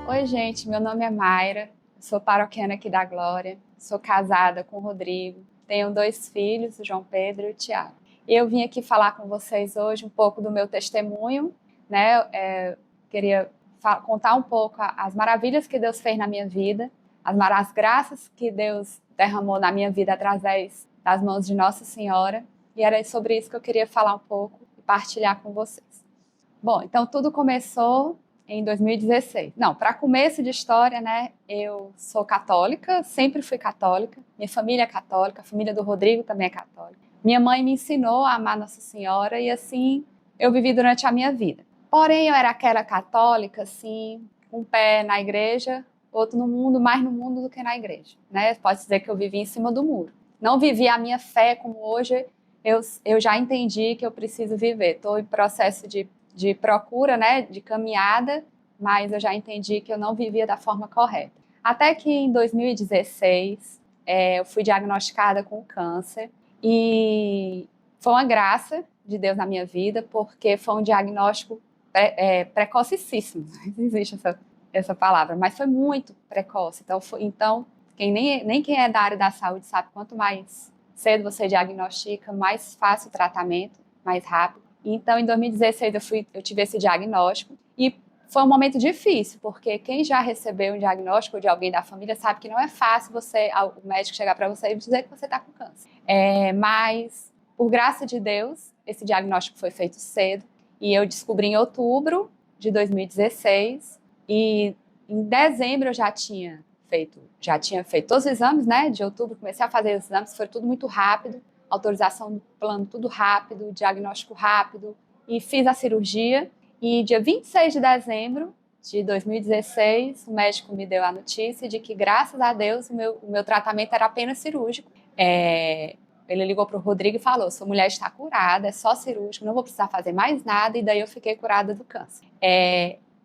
Oi, gente, meu nome é Mayra, sou paroquiana aqui da Glória, sou casada com o Rodrigo, tenho 2 filhos, o João Pedro e o Tiago. E eu vim aqui falar com vocês hoje um pouco do meu testemunho, né? Queria contar um pouco as maravilhas que Deus fez na minha vida, as graças que Deus derramou na minha vida através das mãos de Nossa Senhora, e era sobre isso que eu queria falar um pouco e partilhar com vocês. Bom, então tudo começou em 2016. Não, para começo de história, né, eu sou católica, sempre fui católica, minha família é católica, a família do Rodrigo também é católica. Minha mãe me ensinou a amar Nossa Senhora e assim eu vivi durante a minha vida. Porém, eu era aquela católica, assim, um pé na igreja, outro no mundo, mais no mundo do que na igreja, né? Pode dizer que eu vivi em cima do muro. Não vivi a minha fé como hoje eu já entendi que eu preciso viver. Estou em processo de procura, né, de caminhada, mas eu já entendi que eu não vivia da forma correta. Até que em 2016, eu fui diagnosticada com câncer e foi uma graça de Deus na minha vida, porque foi um diagnóstico precocíssimo, não existe essa palavra, mas foi muito precoce. Então nem quem é da área da saúde sabe, quanto mais cedo você diagnostica, mais fácil o tratamento, mais rápido. Então, em 2016, eu tive esse diagnóstico e foi um momento difícil, porque quem já recebeu um diagnóstico de alguém da família sabe que não é fácil o médico chegar para você e dizer que você está com câncer. Mas, por graça de Deus, esse diagnóstico foi feito cedo e eu descobri em outubro de 2016 e em dezembro eu já tinha feito todos os exames, né? De outubro comecei a fazer os exames, foi tudo muito rápido. Autorização do plano, tudo rápido, diagnóstico rápido, e fiz a cirurgia. E dia 26 de dezembro de 2016, o médico me deu a notícia de que, graças a Deus, o meu tratamento era apenas cirúrgico. Ele ligou para o Rodrigo e falou: sua mulher está curada, é só cirúrgico, não vou precisar fazer mais nada, e daí eu fiquei curada do câncer.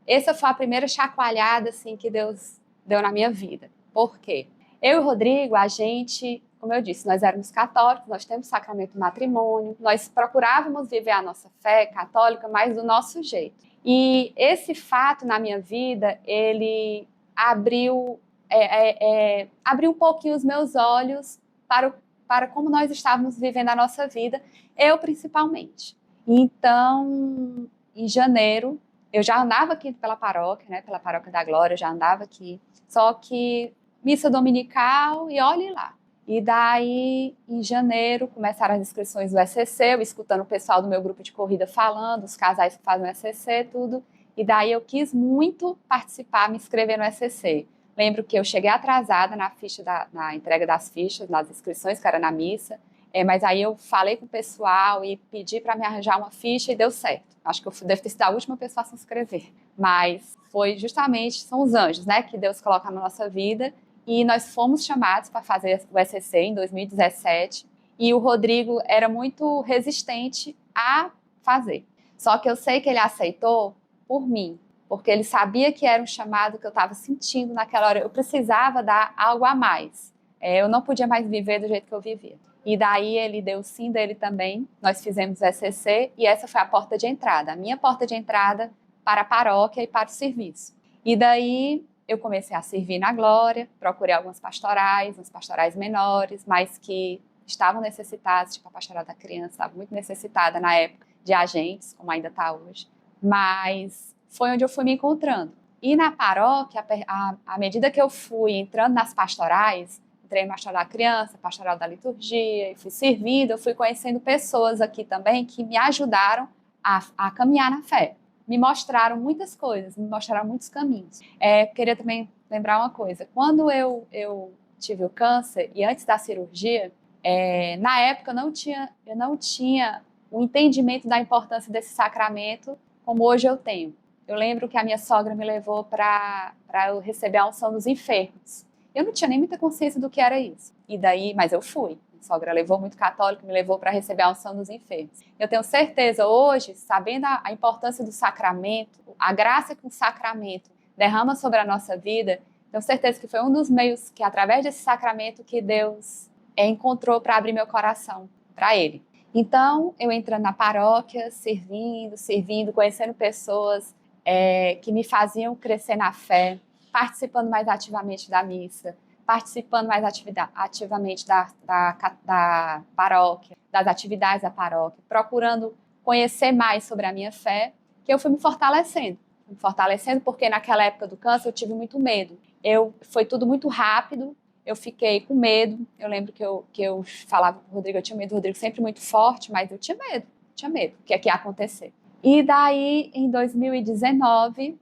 Essa foi a primeira chacoalhada assim, que Deus deu na minha vida. Por quê? Eu e o Rodrigo, a gente, como eu disse, nós éramos católicos, nós temos sacramento do matrimônio, nós procurávamos viver a nossa fé católica, mas do nosso jeito. E esse fato na minha vida, ele abriu um pouquinho os meus olhos para como nós estávamos vivendo a nossa vida, eu principalmente. Então, em janeiro, eu já andava aqui pela paróquia, né, pela Paróquia da Glória, eu já andava aqui, só que missa dominical e olhe lá. E daí, em janeiro, começaram as inscrições do SCC, eu escutando o pessoal do meu grupo de corrida falando, os casais que fazem o SCC, tudo. E daí eu quis muito participar, me inscrever no SCC. Lembro que eu cheguei atrasada na entrega das fichas, nas inscrições, que era na missa, mas aí eu falei com o pessoal e pedi para me arranjar uma ficha e deu certo. Acho que eu devo ter sido a última pessoa a se inscrever. Mas foi justamente, são os anjos, né, que Deus coloca na nossa vida. E nós fomos chamados para fazer o SCC em 2017 e o Rodrigo era muito resistente a fazer. Só que eu sei que ele aceitou por mim, porque ele sabia que era um chamado que eu estava sentindo naquela hora. Eu precisava dar algo a mais. Eu não podia mais viver do jeito que eu vivia. E daí ele deu o sim dele também. Nós fizemos o SCC e essa foi a porta de entrada, a minha porta de entrada para a paróquia e para o serviço. E daí eu comecei a servir na Glória, procurei algumas pastorais, umas pastorais menores, mas que estavam necessitadas, tipo a pastoral da criança, estava muito necessitada na época de agentes, como ainda está hoje. Mas foi onde eu fui me encontrando. E na paróquia, à medida que eu fui entrando nas pastorais, entrei na pastoral da criança, pastoral da liturgia, e fui servindo, eu fui conhecendo pessoas aqui também que me ajudaram a caminhar na fé. Me mostraram muitas coisas, me mostraram muitos caminhos. Queria também lembrar uma coisa. Quando eu tive o câncer e antes da cirurgia, na época eu não tinha o entendimento da importância desse sacramento como hoje eu tenho. Eu lembro que a minha sogra me levou para eu receber a unção dos enfermos. Eu não tinha nem muita consciência do que era isso. E daí, mas eu fui. Minha sogra levou, muito católica, me levou para receber a unção dos enfermos. Eu tenho certeza hoje, sabendo a importância do sacramento, a graça que um sacramento derrama sobre a nossa vida, tenho certeza que foi um dos meios que, através desse sacramento, que Deus encontrou para abrir meu coração para Ele. Então, eu entrando na paróquia, servindo, conhecendo pessoas que me faziam crescer na fé, participando mais ativamente da missa, participando mais ativamente da paróquia, das atividades da paróquia, procurando conhecer mais sobre a minha fé, que eu fui me fortalecendo. Me fortalecendo porque naquela época do câncer eu tive muito medo. Foi tudo muito rápido, eu fiquei com medo. Eu lembro que eu falava com o Rodrigo, eu tinha medo do Rodrigo sempre muito forte, mas eu tinha medo do que ia acontecer. E daí, em 2019,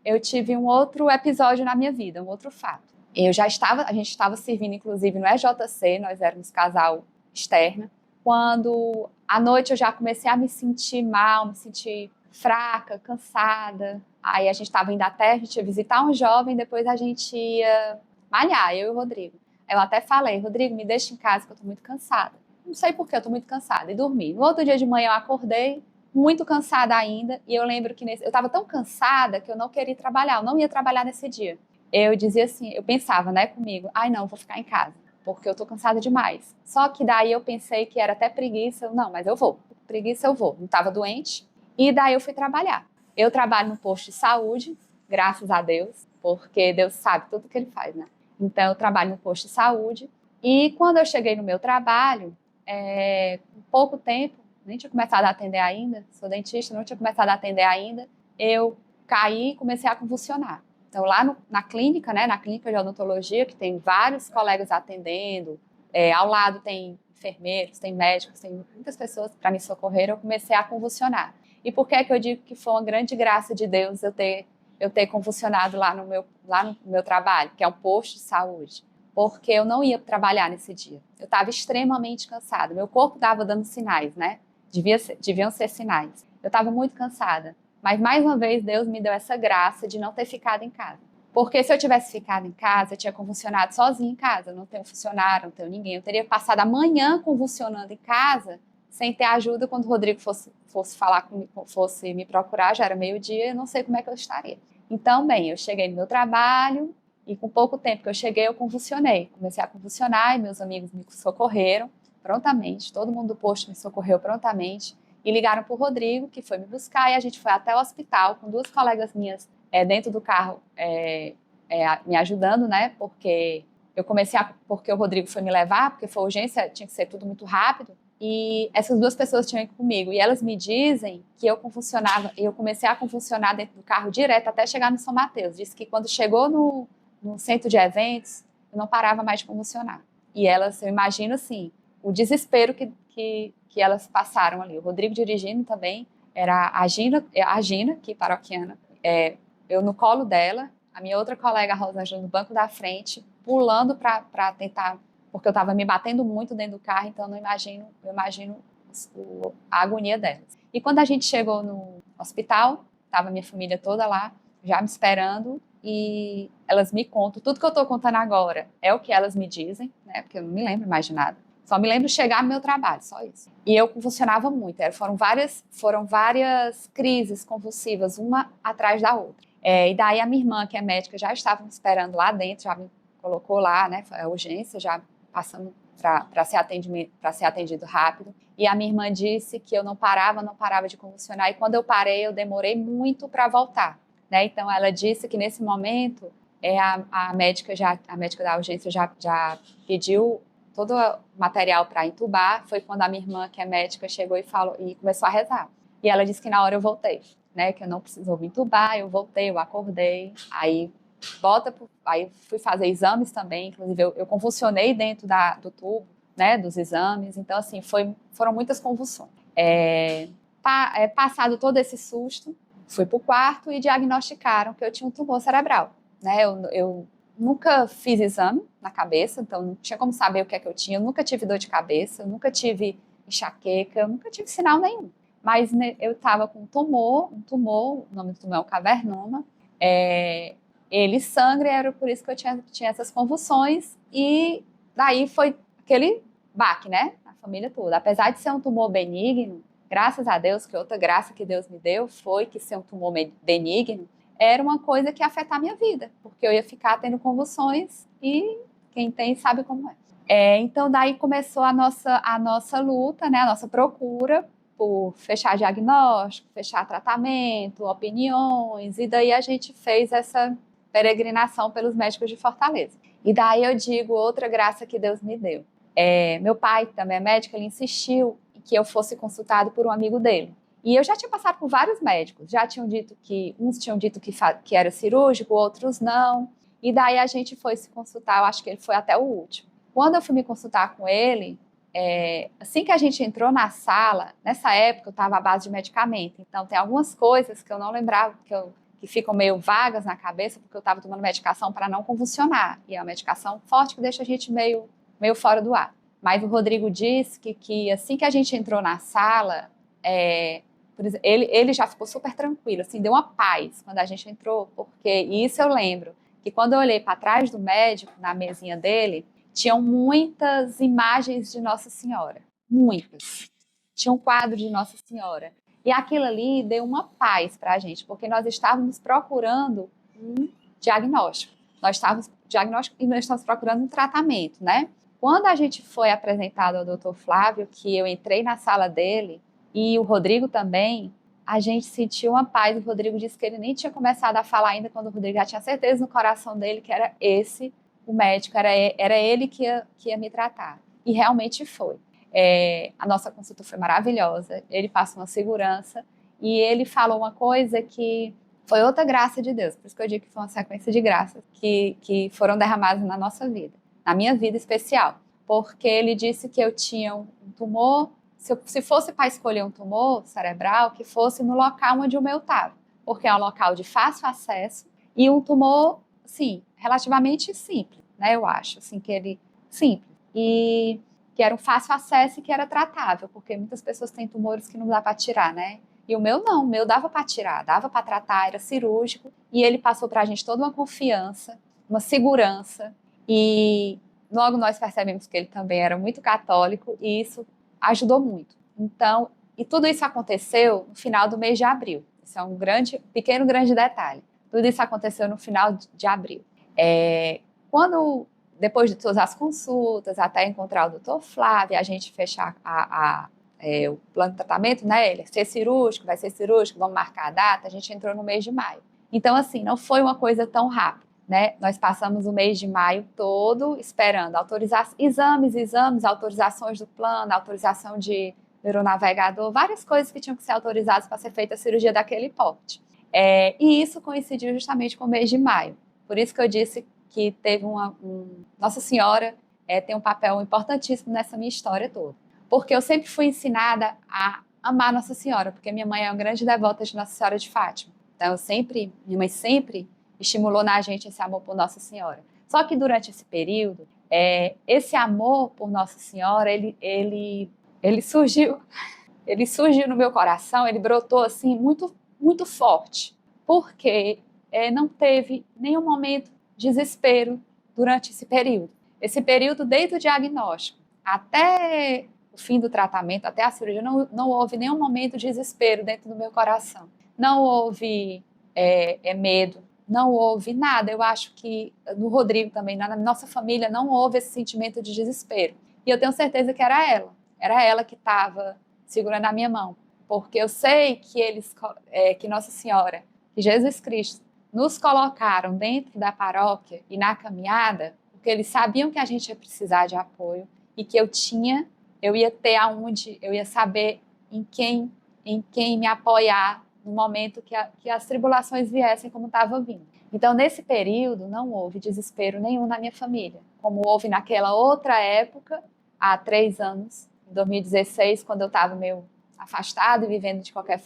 eu tive um outro episódio na minha vida, um outro fato. A gente estava servindo, inclusive, no EJC, nós éramos casal externa, quando à noite eu já comecei a me sentir mal, me sentir fraca, cansada. Aí a gente estava indo até, a gente ia visitar um jovem, depois a gente ia malhar, eu e o Rodrigo. Eu até falei, Rodrigo, me deixa em casa que eu tô muito cansada. Não sei por que eu tô muito cansada, e dormi. No outro dia de manhã eu acordei, muito cansada ainda, e eu lembro que eu tava tão cansada que eu não queria trabalhar, eu não ia trabalhar nesse dia. Eu dizia assim, eu pensava, né, comigo, ai não, vou ficar em casa, porque eu tô cansada demais. Só que daí eu pensei que era até preguiça, não, mas eu vou. Preguiça eu vou, não tava doente. E daí eu fui trabalhar. Eu trabalho no posto de saúde, graças a Deus, porque Deus sabe tudo que Ele faz, né? Então, eu trabalho no posto de saúde. E quando eu cheguei no meu trabalho, com pouco tempo, nem tinha começado a atender ainda, sou dentista, não tinha começado a atender ainda, eu caí e comecei a convulsionar. Então, lá na clínica, né, na clínica de odontologia, que tem vários colegas atendendo, ao lado tem enfermeiros, tem médicos, tem muitas pessoas para me socorrer, eu comecei a convulsionar. E por que é que eu digo que foi uma grande graça de Deus eu ter convulsionado lá no meu trabalho, que é um posto de saúde? Porque eu não ia trabalhar nesse dia. Eu estava extremamente cansada. Meu corpo estava dando sinais, né? Deviam ser sinais. Eu estava muito cansada. Mas, mais uma vez, Deus me deu essa graça de não ter ficado em casa. Porque se eu tivesse ficado em casa, eu tinha convulsionado sozinha em casa. Eu não tenho funcionário, não tenho ninguém. Eu teria passado a manhã convulsionando em casa, sem ter ajuda. Quando o Rodrigo fosse falar comigo, fosse me procurar, já era meio-dia, eu não sei como é que eu estaria. Então, bem, eu cheguei no meu trabalho e com pouco tempo que eu cheguei, eu convulsionei. Comecei a convulsionar e meus amigos me socorreram prontamente. Todo mundo do posto me socorreu prontamente. E ligaram para o Rodrigo, que foi me buscar, e a gente foi até o hospital com duas colegas minhas dentro do carro me ajudando, né? Porque porque o Rodrigo foi me levar, porque foi urgência, tinha que ser tudo muito rápido. E essas duas pessoas tinham ido comigo. E elas me dizem que eu convulsionava, e eu comecei a convulsionar dentro do carro direto até chegar no São Mateus. Disse que quando chegou no centro de eventos, eu não parava mais de convulsionar. E elas, eu imagino assim, o desespero que elas passaram ali. O Rodrigo dirigindo também, era a Gina que paroquiana, eu no colo dela, a minha outra colega, a Rosângela, no banco da frente, pulando para tentar, porque eu estava me batendo muito dentro do carro, então eu imagino a agonia delas. E quando a gente chegou no hospital, estava minha família toda lá, já me esperando, e elas me contam, tudo que eu estou contando agora é o que elas me dizem, né, porque eu não me lembro mais de nada. Só me lembro chegar no meu trabalho, só isso. E eu convulsionava muito. Foram várias crises convulsivas, uma atrás da outra. E daí a minha irmã, que é médica, já estava me esperando lá dentro, já me colocou lá, né? Foi a urgência, já passando para ser atendido rápido. E a minha irmã disse que eu não parava de convulsionar. E quando eu parei, eu demorei muito para voltar, né? Então ela disse que nesse momento a médica da urgência já pediu todo o material para entubar. Foi quando a minha irmã, que é médica, chegou e falou e começou a rezar. E ela disse que na hora eu voltei, né, que eu não precisou me entubar, eu voltei, eu acordei, aí fui fazer exames também, inclusive eu convulsionei dentro do tubo, né, dos exames, então assim, foram muitas convulsões. Passado todo esse susto, fui para o quarto e diagnosticaram que eu tinha um tumor cerebral, né, eu nunca fiz exame na cabeça, então não tinha como saber o que é que eu tinha. Eu nunca tive dor de cabeça, eu nunca tive enxaqueca, eu nunca tive sinal nenhum. Mas né, eu estava com um tumor, o nome do tumor é um cavernoma. Ele sangra e era por isso que eu tinha essas convulsões. E daí foi aquele baque, né? A família toda. Apesar de ser um tumor benigno, graças a Deus, que outra graça que Deus me deu foi que ser um tumor benigno, era uma coisa que ia afetar a minha vida, porque eu ia ficar tendo convulsões e quem tem sabe como é. Então, daí começou a nossa luta, né, a nossa procura por fechar diagnóstico, fechar tratamento, opiniões, e daí a gente fez essa peregrinação pelos médicos de Fortaleza. E daí eu digo outra graça que Deus me deu. Meu pai, que também é médico, ele insistiu que eu fosse consultado por um amigo dele. E eu já tinha passado por vários médicos, já tinham dito que, uns tinham dito que era cirúrgico, outros não. E daí a gente foi se consultar, eu acho que ele foi até o último. Quando eu fui me consultar com ele, assim que a gente entrou na sala, nessa época eu estava à base de medicamento, então tem algumas coisas que eu não lembrava, que ficam meio vagas na cabeça, porque eu estava tomando medicação para não convulsionar, e é uma medicação forte que deixa a gente meio fora do ar. Mas o Rodrigo disse que assim que a gente entrou na sala, por exemplo, ele já ficou super tranquilo, assim, deu uma paz quando a gente entrou, porque isso eu lembro, que quando eu olhei para trás do médico, na mesinha dele, tinham muitas imagens de Nossa Senhora, muitas. Tinha um quadro de Nossa Senhora. E aquilo ali deu uma paz para a gente, porque nós estávamos procurando um diagnóstico. Nós estávamos procurando um tratamento, né? Quando a gente foi apresentado ao Dr. Flávio, que eu entrei na sala dele, e o Rodrigo também, a gente sentiu uma paz. O Rodrigo disse que ele nem tinha começado a falar ainda, quando o Rodrigo já tinha certeza no coração dele que era esse o médico, era ele que ia me tratar. E realmente foi. A nossa consulta foi maravilhosa, ele passou uma segurança e ele falou uma coisa que foi outra graça de Deus, por isso que eu digo que foi uma sequência de graças que foram derramadas na nossa vida, na minha vida especial, porque ele disse que eu tinha um tumor, se fosse para escolher um tumor cerebral, que fosse no local onde o meu estava, porque é um local de fácil acesso e um tumor, sim, relativamente simples, né, eu acho, assim, que ele, simples, e que era um fácil acesso e que era tratável, porque muitas pessoas têm tumores que não dá para tirar, né? E o meu não, o meu dava para tirar, dava para tratar, era cirúrgico, e ele passou para a gente toda uma confiança, uma segurança, e logo nós percebemos que ele também era muito católico, e isso ajudou muito. Então, e tudo isso aconteceu no final do mês de abril. Isso é um pequeno grande detalhe. Tudo isso aconteceu no final de abril. Depois de todas as consultas, até encontrar o Dr. Flávio, a gente fechar o plano de tratamento, né? Ele vai ser cirúrgico, vamos marcar a data, a gente entrou no mês de maio. Então, assim, não foi uma coisa tão rápida, né? Nós passamos o mês de maio todo esperando exames, autorizações do plano, autorização de neuronavegador, várias coisas que tinham que ser autorizadas para ser feita a cirurgia daquele porte. E isso coincidiu justamente com o mês de maio. Por isso que eu disse que teve Nossa Senhora tem um papel importantíssimo nessa minha história toda. Porque eu sempre fui ensinada a amar Nossa Senhora, porque minha mãe é uma grande devota de Nossa Senhora de Fátima. Então, minha mãe sempre estimulou na gente esse amor por Nossa Senhora. Só que durante esse período, esse amor por Nossa Senhora, ele surgiu no meu coração, ele brotou assim muito, muito forte, porque não teve nenhum momento de desespero durante esse período. Esse período, desde o diagnóstico até o fim do tratamento, até a cirurgia, não houve nenhum momento de desespero dentro do meu coração. Não houve medo, não houve nada. Eu acho que no Rodrigo também, na nossa família, não houve esse sentimento de desespero. E eu tenho certeza que era ela que estava segurando a minha mão, porque eu sei que Nossa Senhora, que Jesus Cristo, nos colocaram dentro da paróquia e na caminhada, porque eles sabiam que a gente ia precisar de apoio e que eu ia ter aonde, eu ia saber em quem me apoiar no momento que as tribulações viessem como estava vindo. Então, nesse período, não houve desespero nenhum na minha família, como houve naquela outra época, há 3 anos, em 2016, quando eu estava meio afastada e vivendo de qualquer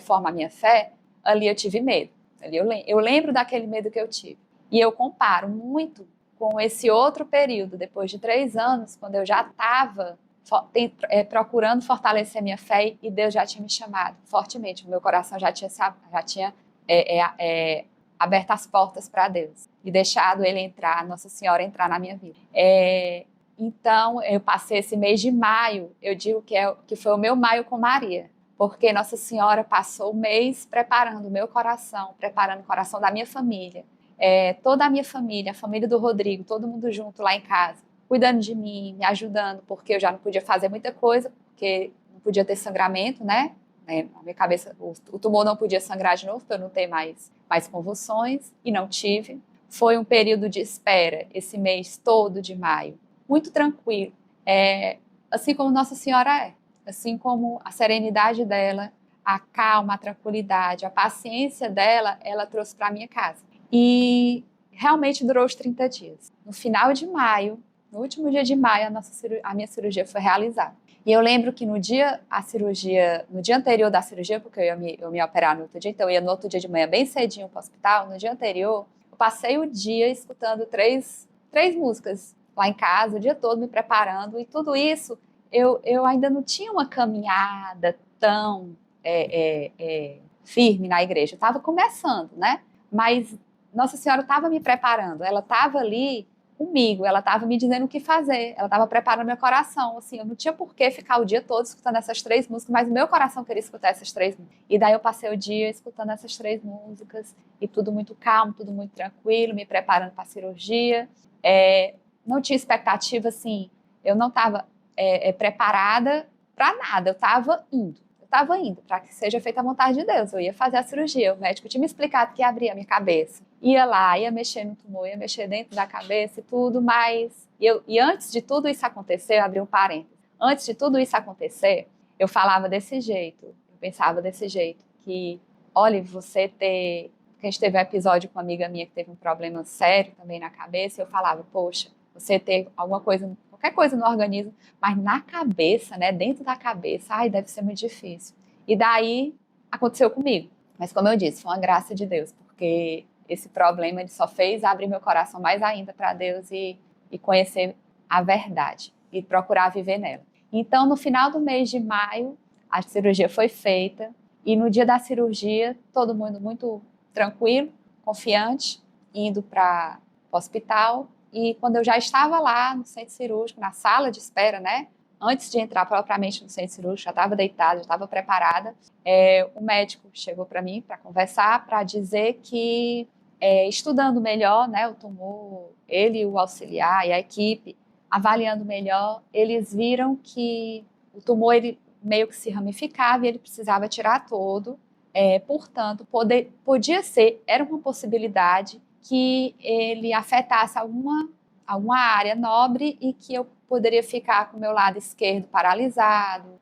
forma a minha fé, ali eu tive medo. Ali eu lembro daquele medo que eu tive. E eu comparo muito com esse outro período, depois de 3 anos, quando eu já estava procurando fortalecer minha fé e Deus já tinha me chamado fortemente. O meu coração já tinha aberto as portas para Deus e deixado Nossa Senhora entrar na minha vida. Então, eu passei esse mês de maio, eu digo que foi o meu maio com Maria, porque Nossa Senhora passou o mês preparando o meu coração, preparando o coração da minha família, toda a minha família, a família do Rodrigo, todo mundo junto lá em casa, cuidando de mim, me ajudando, porque eu já não podia fazer muita coisa, porque não podia ter sangramento, né? Na minha cabeça, o tumor não podia sangrar de novo, para eu não ter mais convulsões, e não tive. Foi um período de espera, esse mês todo de maio, muito tranquilo. Assim como Nossa Senhora é, assim como a serenidade dela, a calma, a tranquilidade, a paciência dela, ela trouxe para a minha casa. E realmente durou os 30 dias. No final de maio, no último dia de maio, a minha cirurgia foi realizada. E eu lembro que no dia anterior da cirurgia, porque eu me operar no outro dia, então eu ia no outro dia de manhã bem cedinho para o hospital, no dia anterior, eu passei o dia escutando três músicas lá em casa, o dia todo me preparando, e tudo isso, eu ainda não tinha uma caminhada tão firme na igreja, eu estava começando, né? Mas Nossa Senhora estava me preparando, ela estava ali comigo, ela estava me dizendo o que fazer, ela estava preparando meu coração, assim, eu não tinha por que ficar o dia todo escutando essas 3 músicas, mas o meu coração queria escutar essas 3 músicas. E daí eu passei o dia escutando essas 3 músicas, e tudo muito calmo, tudo muito tranquilo, me preparando para a cirurgia. Não tinha expectativa, assim, eu não estava preparada para nada, eu estava indo para que seja feita a vontade de Deus. Eu ia fazer a cirurgia, o médico tinha me explicado que ia abrir a minha cabeça. Ia lá, ia mexer no tumor, ia mexer dentro da cabeça e tudo, mas... E antes de tudo isso acontecer, eu abri um parênteses. Antes de tudo isso acontecer, eu falava desse jeito, eu pensava desse jeito, que, olha, porque a gente teve um episódio com uma amiga minha que teve um problema sério também na cabeça, e eu falava, poxa, você ter alguma coisa, qualquer coisa no organismo, mas na cabeça, né, dentro da cabeça, ai, deve ser muito difícil. E daí, aconteceu comigo. Mas como eu disse, foi uma graça de Deus, porque esse problema ele só fez abrir meu coração mais ainda para Deus e conhecer a verdade e procurar viver nela. Então, no final do mês de maio, a cirurgia foi feita e no dia da cirurgia, todo mundo muito tranquilo, confiante, indo para o hospital. E quando eu já estava lá no centro cirúrgico, na sala de espera, né? Antes de entrar propriamente no centro cirúrgico, já estava deitada, já estava preparada. O médico chegou para mim para conversar, para dizer que estudando melhor, né, o tumor, ele, o auxiliar e a equipe, avaliando melhor, eles viram que o tumor ele meio que se ramificava e ele precisava tirar todo. Portanto, podia ser, era uma possibilidade que ele afetasse alguma área nobre e que eu poderia ficar com o meu lado esquerdo paralisado,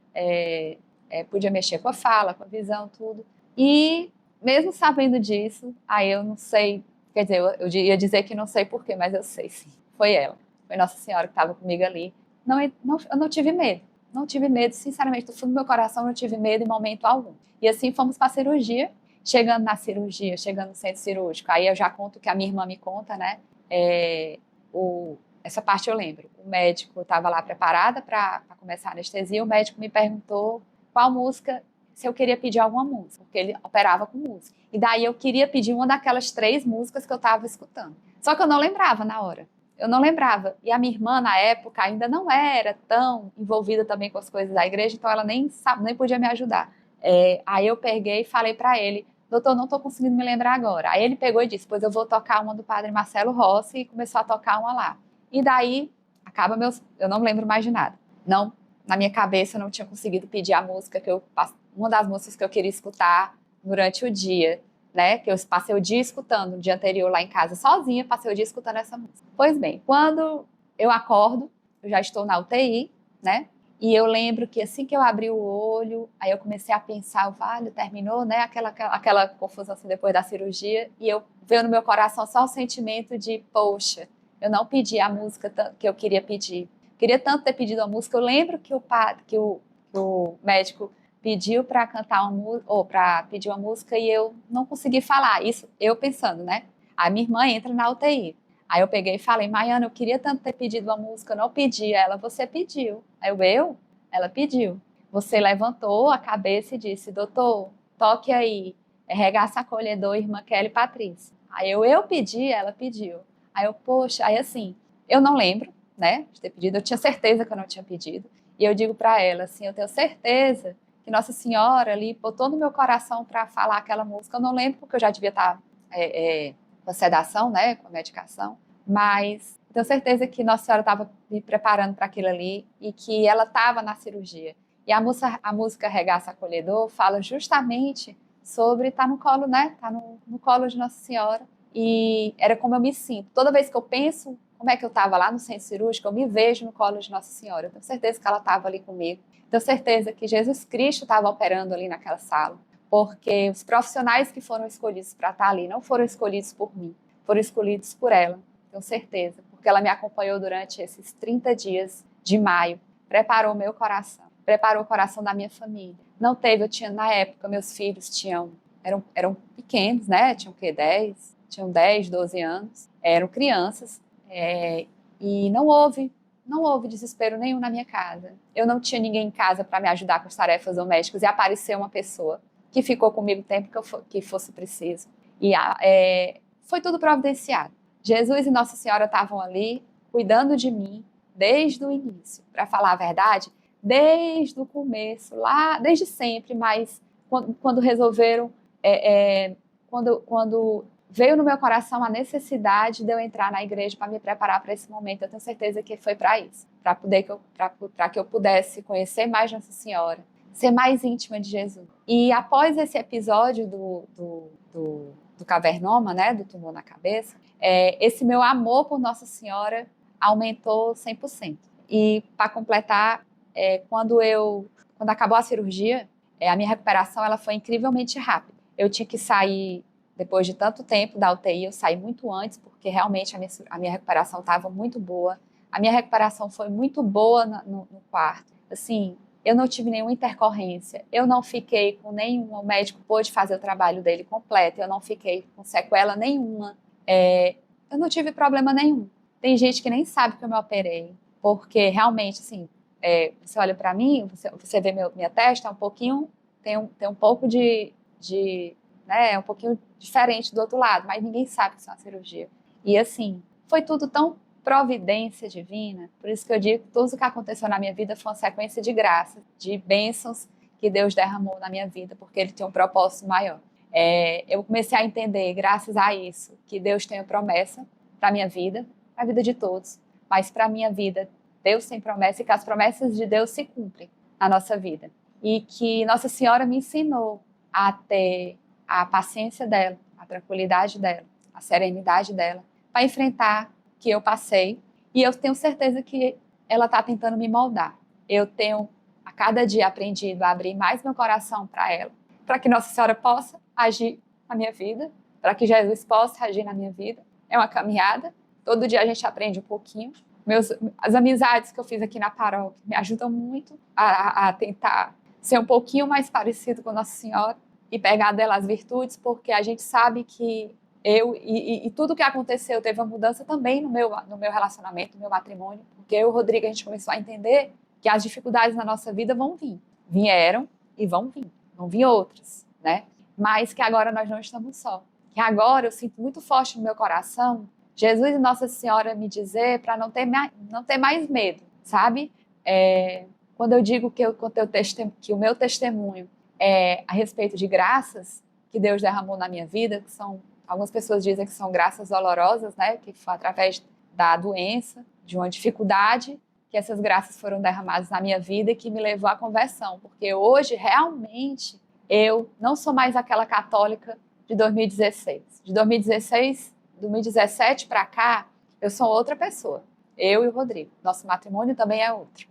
podia mexer com a fala, com a visão, tudo. E mesmo sabendo disso, aí eu não sei, quer dizer, eu ia dizer que não sei porquê, mas eu sei sim. Foi ela, foi Nossa Senhora que estava comigo ali. Eu não tive medo, sinceramente, do fundo do meu coração eu não tive medo em momento algum. E assim fomos para a cirurgia, chegando no centro cirúrgico, aí eu já conto o que a minha irmã me conta, né? Essa parte eu lembro. O médico estava lá preparada para começar a anestesia, o médico me perguntou qual música, se eu queria pedir alguma música, porque ele operava com música. E daí eu queria pedir uma daquelas 3 músicas que eu estava escutando. Só que eu não lembrava na hora. Eu não lembrava. E a minha irmã, na época, ainda não era tão envolvida também com as coisas da igreja, então ela nem podia me ajudar. Aí eu peguei e falei para ele, doutor, não estou conseguindo me lembrar agora. Aí ele pegou e disse, pois eu vou tocar uma do padre Marcelo Rossi, e começou a tocar uma lá. E daí, eu não lembro mais de nada. Não, na minha cabeça eu não tinha conseguido pedir a música uma das músicas que eu queria escutar durante o dia, né? Que eu passei o dia escutando, no dia anterior lá em casa sozinha, passei o dia escutando essa música. Pois bem, quando eu acordo, eu já estou na UTI, né? E eu lembro que assim que eu abri o olho, aí eu comecei a pensar, vale, terminou, né? Aquela confusão assim depois da cirurgia, e veio no meu coração só o sentimento de, poxa, eu não pedi a música que eu queria pedir. Queria tanto ter pedido a música. Eu lembro que o médico pediu para cantar uma música, ou para pedir uma música, e eu não consegui falar. Isso eu pensando, né? A minha irmã entra na UTI. Aí eu peguei e falei, Maiana, eu queria tanto ter pedido uma música, eu não pedi. Ela, você pediu. Aí eu? Ela pediu. Você levantou a cabeça e disse, doutor, toque aí, regaça acolhedor, irmã Kelly Patrícia. Aí eu pedi, ela pediu. Aí eu, poxa, aí assim, eu não lembro, né, de ter pedido, eu tinha certeza que eu não tinha pedido. E eu digo para ela, assim, eu tenho certeza que Nossa Senhora ali botou no meu coração para falar aquela música. Eu não lembro porque eu já devia estar com a sedação, né, com a medicação, mas eu Tenho certeza que Nossa Senhora estava me preparando para aquilo ali e que ela estava na cirurgia. E a música Regaça Acolhedor fala justamente sobre estar no colo, né? Estar no colo de Nossa Senhora. E era como eu me sinto. Toda vez que eu penso como é que eu estava lá no centro cirúrgico, eu me vejo no colo de Nossa Senhora. Eu tenho certeza que ela estava ali comigo. Tenho certeza que Jesus Cristo estava operando ali naquela sala. Porque os profissionais que foram escolhidos para estar ali não foram escolhidos por mim, foram escolhidos por ela. Tenho certeza. Porque ela me acompanhou durante esses 30 dias de maio. Preparou meu coração. Preparou o coração da minha família. Não teve, na época, meus filhos eram pequenos, né? Tinham 10, 12 anos. Eram crianças. E não houve desespero nenhum na minha casa. Eu não tinha ninguém em casa para me ajudar com as tarefas domésticas e apareceu uma pessoa que ficou comigo o tempo que fosse preciso. E foi tudo providenciado. Jesus e Nossa Senhora estavam ali cuidando de mim desde o início. Para falar a verdade, desde o começo, lá, desde sempre, mas quando resolveram, quando veio no meu coração a necessidade de eu entrar na igreja para me preparar para esse momento, eu tenho certeza que foi para isso, para que eu pudesse conhecer mais Nossa Senhora, ser mais íntima de Jesus. E após esse episódio do cavernoma, né, do tumor na cabeça, esse meu amor por Nossa Senhora aumentou 100%. E para completar, quando acabou a cirurgia, a minha recuperação ela foi incrivelmente rápida. Eu tinha que sair, depois de tanto tempo da UTI, eu saí muito antes, porque realmente a minha recuperação estava muito boa. A minha recuperação foi muito boa no quarto. Assim, eu não tive nenhuma intercorrência, eu não fiquei com nenhuma, o médico pôde fazer o trabalho dele completo, eu não fiquei com sequela nenhuma, eu não tive problema nenhum. Tem gente que nem sabe que eu me operei, porque realmente, assim, você olha para mim, você vê minha testa, tem um pouco né, um pouquinho diferente do outro lado, mas ninguém sabe que isso é uma cirurgia. E assim, foi tudo tão providência divina, por isso que eu digo que tudo o que aconteceu na minha vida foi uma sequência de graças, de bênçãos que Deus derramou na minha vida, porque Ele tem um propósito maior. Eu comecei a entender, graças a isso, que Deus tem uma promessa para a minha vida, para a vida de todos, mas para a minha vida, Deus tem promessa e que as promessas de Deus se cumprem na nossa vida. E que Nossa Senhora me ensinou a ter a paciência dela, a tranquilidade dela, a serenidade dela, para enfrentar o que eu passei. E eu tenho certeza que ela está tentando me moldar. Eu tenho, a cada dia, aprendido a abrir mais meu coração para ela, para que Nossa Senhora possa agir na minha vida, para que Jesus possa agir na minha vida. É uma caminhada. Todo dia a gente aprende um pouquinho. As amizades que eu fiz aqui na paróquia me ajudam muito a tentar ser um pouquinho mais parecido com Nossa Senhora e pegar dela as virtudes, porque a gente sabe que e tudo que aconteceu teve uma mudança também no meu relacionamento, no meu matrimônio, porque eu e o Rodrigo, a gente começou a entender que as dificuldades na nossa vida vão vir. Vieram e vão vir outras, né? Mas que agora nós não estamos só. Que agora eu sinto muito forte no meu coração Jesus e Nossa Senhora me dizer para não ter mais medo, sabe? Quando eu digo que o meu testemunho é a respeito de graças que Deus derramou na minha vida, que são, algumas pessoas dizem que são graças dolorosas, né? Que foi através da doença, de uma dificuldade, que essas graças foram derramadas na minha vida e que me levou à conversão. Porque hoje, realmente, eu não sou mais aquela católica de 2016. De 2017 para cá, eu sou outra pessoa. Eu e o Rodrigo. Nosso matrimônio também é outro.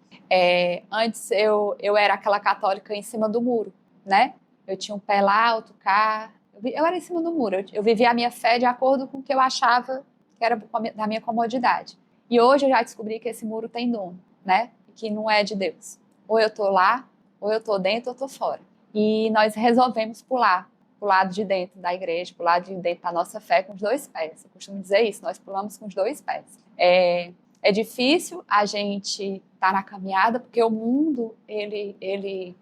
Antes eu era aquela católica em cima do muro, né? Eu tinha um pé lá, outro cá. Eu era em cima do muro. Eu vivia a minha fé de acordo com o que eu achava que era da minha comodidade. E hoje eu já descobri que esse muro tem dono, né? Que não é de Deus. Ou eu tô lá, ou eu tô dentro, ou eu tô fora. E nós resolvemos pular pro lado de dentro da igreja, pro lado de dentro da nossa fé com os dois pés. Eu costumo dizer isso, nós pulamos com os dois pés. É difícil a gente estar na caminhada, porque o mundo, ele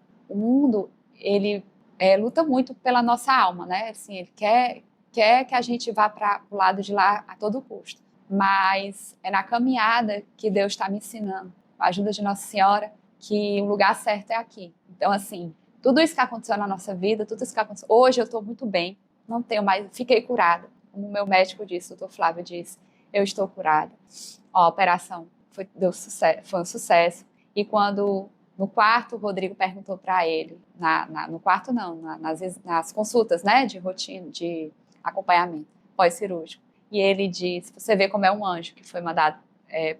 luta muito pela nossa alma, né? Assim, ele quer que a gente vá para o lado de lá a todo custo. Mas é na caminhada que Deus está me ensinando, com a ajuda de Nossa Senhora, que o lugar certo é aqui. Então, assim, tudo isso que aconteceu na nossa vida, tudo isso que aconteceu, hoje eu estou muito bem, não tenho mais, fiquei curada. Como o meu médico disse, o doutor Flávio disse, eu estou curada. A operação foi um sucesso. E quando no quarto o Rodrigo perguntou para ele, no quarto não, nas consultas, né, de rotina, de acompanhamento pós-cirúrgico, e ele disse, você vê como é um anjo que foi mandado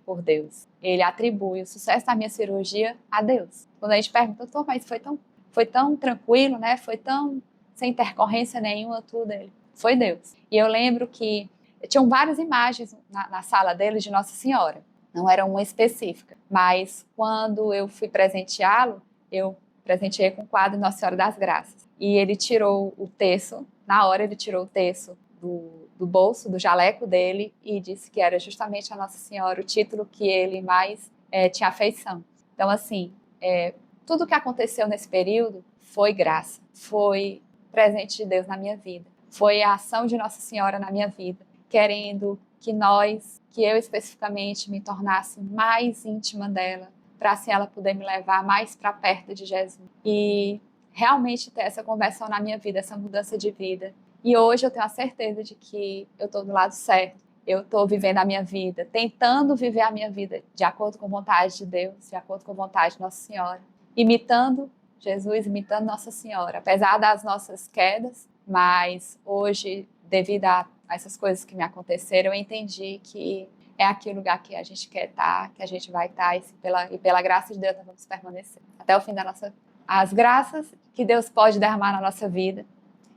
por Deus. Ele atribui o sucesso da minha cirurgia a Deus. Quando a gente pergunta, mas foi tão tranquilo, né? Foi tão sem intercorrência nenhuma, tudo ele. Foi Deus. E eu lembro que tinham várias imagens na sala dele de Nossa Senhora. Não era uma específica. Mas quando eu fui presenteá-lo, eu presenteei com o quadro Nossa Senhora das Graças. E ele tirou o terço, na hora ele tirou o terço do bolso, do jaleco dele, e disse que era justamente a Nossa Senhora, o título que ele mais tinha afeição. Então, assim, tudo que aconteceu nesse período foi graça, foi presente de Deus na minha vida, foi a ação de Nossa Senhora na minha vida, querendo que eu especificamente me tornasse mais íntima dela, para assim ela poder me levar mais para perto de Jesus. E realmente ter essa conversão na minha vida, essa mudança de vida. E hoje eu tenho a certeza de que eu estou do lado certo. Eu estou vivendo a minha vida, tentando viver a minha vida de acordo com a vontade de Deus, de acordo com a vontade de Nossa Senhora. Imitando Jesus, imitando Nossa Senhora. Apesar das nossas quedas, mas hoje, devido a essas coisas que me aconteceram, eu entendi que é aqui o lugar que a gente quer estar, que a gente vai estar, e pela graça de Deus nós vamos permanecer. Até o fim da nossa vida. As graças que Deus pode derramar na nossa vida,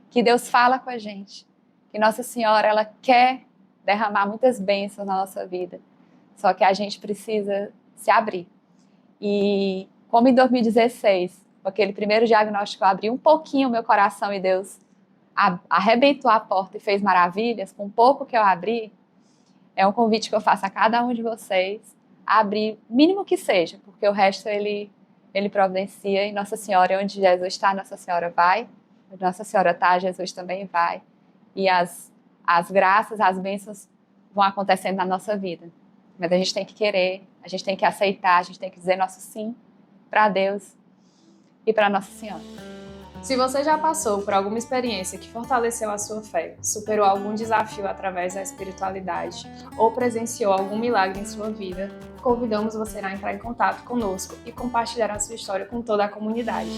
que Deus fala com a gente, que Nossa Senhora, ela quer derramar muitas bênçãos na nossa vida, só que a gente precisa se abrir. E como em 2016, com aquele primeiro diagnóstico, eu abri um pouquinho o meu coração e Deus arrebentou a porta e fez maravilhas, com um pouco que eu abri, é um convite que eu faço a cada um de vocês, a abrir o mínimo que seja, porque o resto ele providencia, e Nossa Senhora, onde Jesus está, Nossa Senhora vai, onde Nossa Senhora está, Jesus também vai, e as graças, as bênçãos vão acontecendo na nossa vida. Mas a gente tem que querer, a gente tem que aceitar, a gente tem que dizer nosso sim para Deus e para Nossa Senhora. Se você já passou por alguma experiência que fortaleceu a sua fé, superou algum desafio através da espiritualidade ou presenciou algum milagre em sua vida, convidamos você a entrar em contato conosco e compartilhar a sua história com toda a comunidade.